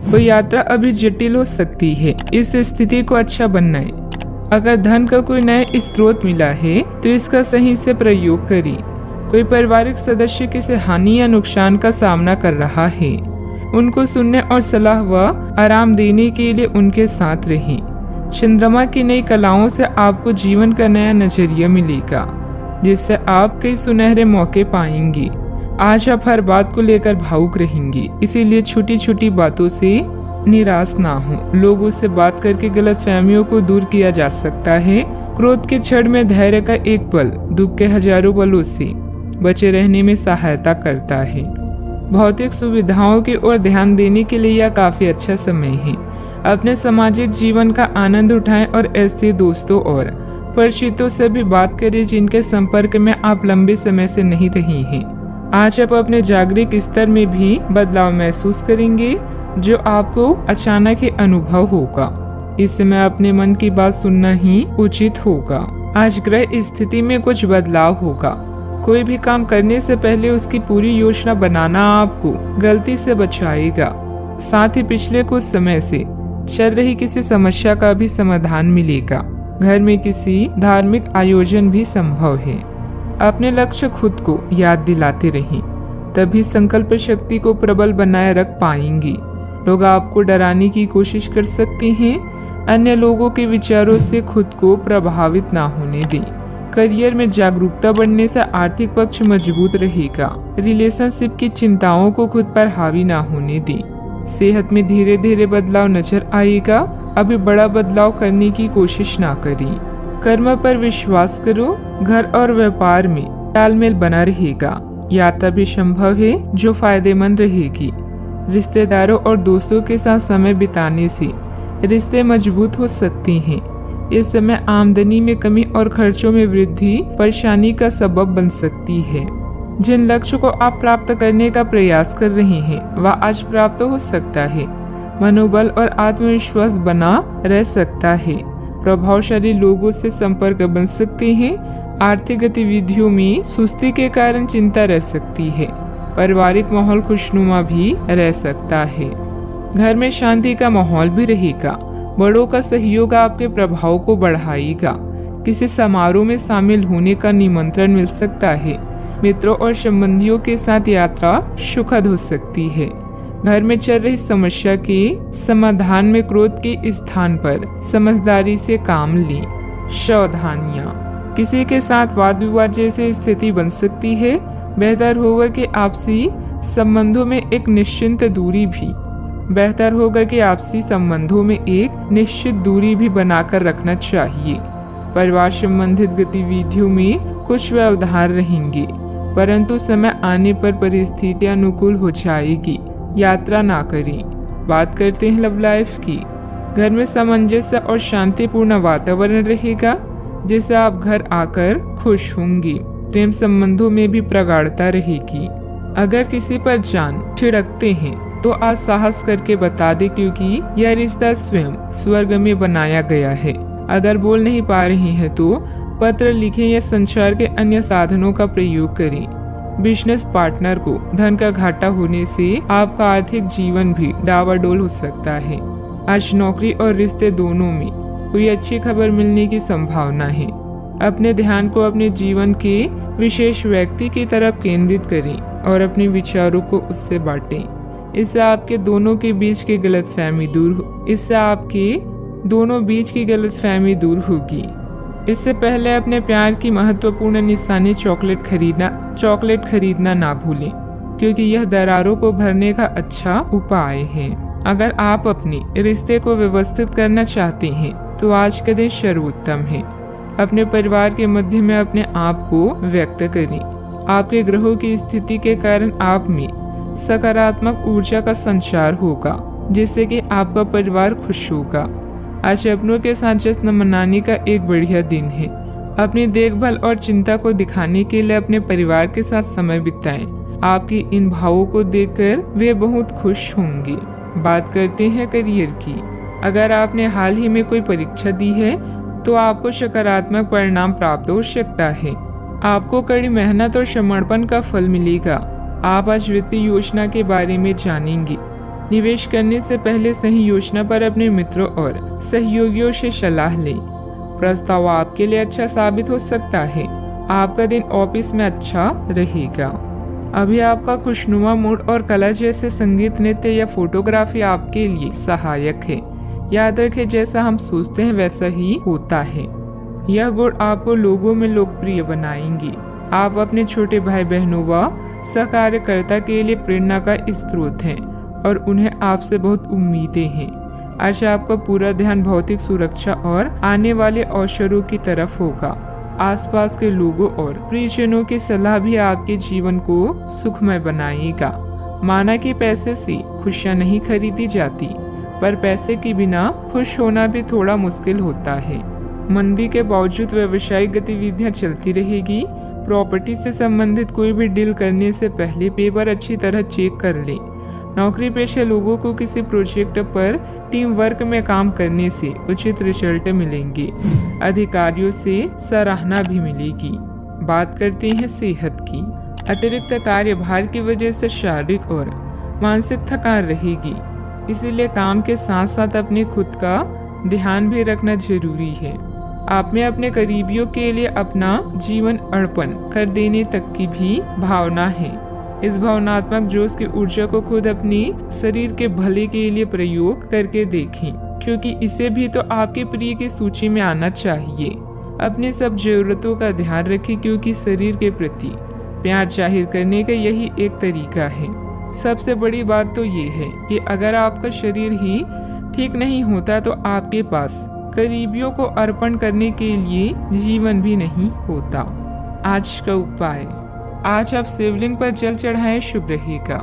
कोई यात्रा अभी जटिल हो सकती है, इस स्थिति को अच्छा बनाएं। अगर धन का कोई नया स्रोत मिला है तो इसका सही से प्रयोग करें। कोई पारिवारिक सदस्य किसी हानि या नुकसान का सामना कर रहा है, उनको सुनने और सलाह व आराम देने के लिए उनके साथ रहें। चंद्रमा की नई कलाओं से आपको जीवन का नया नजरिया मिलेगा, जिससे आप कई सुनहरे मौके पाएंगे। आज आप हर बात को लेकर भावुक रहेंगे, इसीलिए छोटी छोटी बातों से निराश ना हो। लोगों से बात करके गलतफहमियों को दूर किया जा सकता है। क्रोध के क्षण में धैर्य का एक पल दुख के हजारों पलों से बचे रहने में सहायता करता है। भौतिक सुविधाओं की ओर ध्यान देने के लिए यह काफी अच्छा समय है। अपने सामाजिक जीवन का आनंद उठाएं और ऐसे दोस्तों और परिचितों से भी बात करें जिनके संपर्क में आप लंबे समय से नहीं रही हैं। आज आप अपने जागरूक स्तर में भी बदलाव महसूस करेंगे, जो आपको अचानक ही अनुभव होगा। इस समय अपने मन की बात सुनना ही उचित होगा। आज ग्रह स्थिति में कुछ बदलाव होगा। कोई भी काम करने से पहले उसकी पूरी योजना बनाना आपको गलती से बचाएगा। साथ ही पिछले कुछ समय से चल रही किसी समस्या का भी समाधान मिलेगा। घर में किसी धार्मिक आयोजन भी संभव है। अपने लक्ष्य खुद को याद दिलाते रहें, तभी संकल्प शक्ति को प्रबल बनाए रख पाएंगी। लोग आपको डराने की कोशिश कर सकते हैं। अन्य लोगों के विचारों से खुद को प्रभावित ना होने दें। करियर में जागरूकता बढ़ने से आर्थिक पक्ष मजबूत रहेगा। रिलेशनशिप की चिंताओं को खुद पर हावी ना होने दें। सेहत में धीरे धीरे बदलाव नजर आएगा। अभी बड़ा बदलाव करने की कोशिश ना करें। कर्म पर विश्वास करो। घर और व्यापार में तालमेल बना रहेगा। यात्रा भी संभव है जो फायदेमंद रहेगी। रिश्तेदारों और दोस्तों के साथ समय बिताने से रिश्ते मजबूत हो सकते हैं। इस समय आमदनी में कमी और खर्चों में वृद्धि परेशानी का सबब बन सकती है। जिन लक्ष्य को आप प्राप्त करने का प्रयास कर रहे हैं वह आज प्राप्त हो सकता है। मनोबल और आत्मविश्वास बना रह सकता है। प्रभावशाली लोगों से संपर्क बन सकते हैं। आर्थिक गतिविधियों में सुस्ती के कारण चिंता रह सकती है। पारिवारिक माहौल खुशनुमा भी रह सकता है। घर में शांति का माहौल भी रहेगा। बड़ों का सहयोग आपके प्रभाव को बढ़ाएगा। किसी समारोह में शामिल होने का निमंत्रण मिल सकता है। मित्रों और संबंधियों के साथ यात्रा सुखद हो सकती है। घर में चल रही समस्या के समाधान में क्रोध के स्थान पर समझदारी से काम लें। सावधानियां, किसी के साथ वाद विवाद जैसी स्थिति बन सकती है। बेहतर होगा कि आपसी संबंधों में एक निश्चित दूरी भी बनाकर रखना चाहिए। परिवार संबंधित गतिविधियों में कुछ व्यवधान रहेंगे, परंतु समय आने पर परिस्थितियां अनुकूल हो जाएगी। यात्रा ना करें। बात करते हैं लव लाइफ की। घर में सामंजस्य और शांतिपूर्ण वातावरण रहेगा, जिससे आप घर आकर खुश होंगी। प्रेम संबंधों में भी प्रगाढ़ता रहेगी। अगर किसी पर जान छिड़कते हैं तो आज साहस करके बता दे, क्योंकि यह रिश्ता स्वयं स्वर्ग में बनाया गया है। अगर बोल नहीं पा रहे हैं तो पत्र लिखें या संचार के अन्य साधनों का प्रयोग करें। बिजनेस पार्टनर को धन का घाटा होने से आपका आर्थिक जीवन भी डावाडोल हो सकता है। आज नौकरी और रिश्ते दोनों में कोई अच्छी खबर मिलने की संभावना है। अपने ध्यान को अपने जीवन के विशेष व्यक्ति की तरफ केंद्रित करें और अपने विचारों को उससे बांटें। इससे आपके दोनों बीच की गलतफहमी दूर होगी। इससे पहले अपने प्यार की महत्वपूर्ण निशानी चॉकलेट खरीदना ना भूलें, क्योंकि यह दरारों को भरने का अच्छा उपाय है। अगर आप अपने रिश्ते को व्यवस्थित करना चाहते हैं तो आज का दिन सर्वोत्तम है। अपने परिवार के मध्य में अपने आप को व्यक्त करें। आपके ग्रहों की स्थिति के कारण आप में सकारात्मक ऊर्जा का संचार होगा, जिससे कि आपका परिवार खुश होगा। आज अपनों के साथ जश्न मनाने का एक बढ़िया दिन है। अपनी देखभाल और चिंता को दिखाने के लिए अपने परिवार के साथ समय बिताएं। आपकी इन भावों को देखकर वे बहुत खुश होंगे। बात करते हैं करियर की। अगर आपने हाल ही में कोई परीक्षा दी है तो आपको सकारात्मक परिणाम प्राप्त हो सकता है। आपको कड़ी मेहनत और समर्पण का फल मिलेगा। आप आज वित्तीय योजना के बारे में जानेंगे। निवेश करने से पहले सही योजना पर अपने मित्रों और सहयोगियों से सलाह लें। प्रस्ताव आपके लिए अच्छा साबित हो सकता है। आपका दिन ऑफिस में अच्छा रहेगा। अभी आपका खुशनुमा मूड और कला जैसे संगीत, नृत्य या फोटोग्राफी आपके लिए सहायक है। याद रखें, जैसा हम सोचते हैं वैसा ही होता है। यह गुण आपको लोगों में लोकप्रिय बनाएंगे। आप अपने छोटे भाई बहनों व सहकार्यकर्ता के लिए प्रेरणा का स्रोत हैं और उन्हें आपसे बहुत उम्मीदें हैं। आज आपका पूरा ध्यान भौतिक सुरक्षा और आने वाले अवसरों की तरफ होगा। आसपास के लोगों और प्रियजनों की सलाह भी आपके जीवन को सुखमय बनाएगा। माना कि पैसे से खुशियां नहीं खरीदी जाती, पर पैसे के बिना खुश होना भी थोड़ा मुश्किल होता है। मंदी के बावजूद व्यवसायिक गतिविधियां चलती रहेगी। प्रॉपर्टी से संबंधित कोई भी डील करने से पहले पेपर अच्छी तरह चेक कर लें। नौकरी पेशे लोगों को किसी प्रोजेक्ट पर टीम वर्क में काम करने से उचित रिजल्ट मिलेंगे। अधिकारियों से सराहना भी मिलेगी। बात करते हैं सेहत की। अतिरिक्त कार्यभार की वजह से शारीरिक और मानसिक थकान रहेगी, इसीलिए काम के साथ साथ अपने खुद का ध्यान भी रखना जरूरी है। आप में अपने करीबियों के लिए अपना जीवन अर्पण कर देने तक की भी भावना है। इस भावनात्मक जोश की ऊर्जा को खुद अपनी शरीर के भले के लिए प्रयोग करके देखें, क्योंकि इसे भी तो आपके प्रिय की सूची में आना चाहिए। अपनी सब जरूरतों का ध्यान रखें, क्योंकि शरीर के प्रति प्यार जाहिर करने का यही एक तरीका है। सबसे बड़ी बात तो ये है कि अगर आपका शरीर ही ठीक नहीं होता तो आपके पास करीबियों को अर्पण करने के लिए जीवन भी नहीं होता। आज का उपाय, आज आप शिवलिंग पर जल चढ़ाएं, शुभ रहेगा।